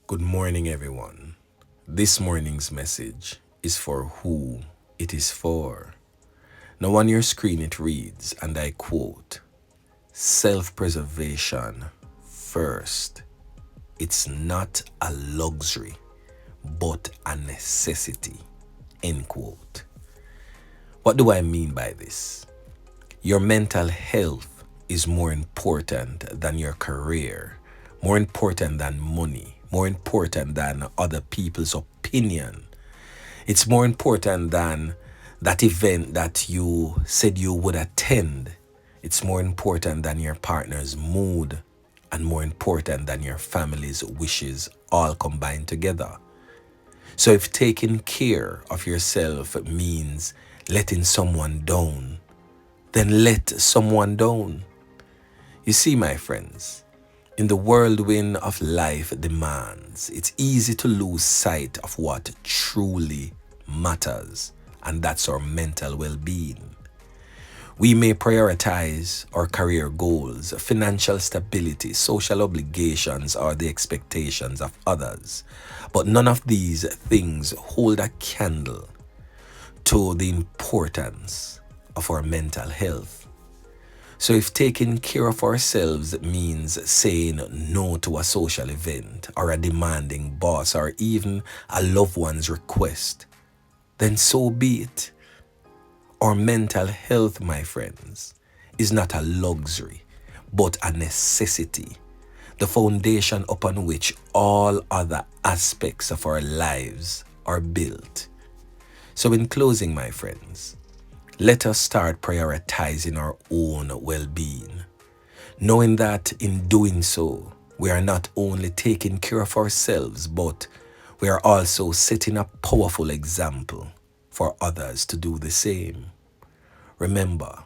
Good morning, everyone. This morning's message is for who it is for. Now, on your screen, it reads, and I quote, self preservation first. It's not a luxury, but a necessity. End quote. What do I mean by this? Your mental health is more important than your career, more important than money, more important than other people's opinion. It's more important than that event that you said you would attend. It's more important than your partner's mood and more important than your family's wishes all combined together. So if taking care of yourself means letting someone down, then let someone down. You see, my friends, in the whirlwind of life demands, it's easy to lose sight of what truly matters, and that's our mental well-being. We may prioritize our career goals, financial stability, social obligations, or the expectations of others, but none of these things hold a candle to the importance of our mental health. So if taking care of ourselves means saying no to a social event or a demanding boss or even a loved one's request, then so be it. Our mental health, my friends, is not a luxury, but a necessity, the foundation upon which all other aspects of our lives are built. So in closing, my friends, let us start prioritizing our own well-being, knowing that in doing so, we are not only taking care of ourselves, but we are also setting a powerful example for others to do the same. Remember,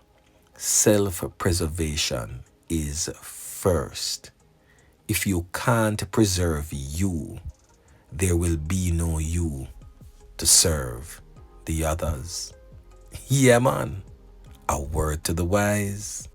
self-preservation is first. If you can't preserve you, there will be no you to serve the others. Yeah, man. A word to the wise.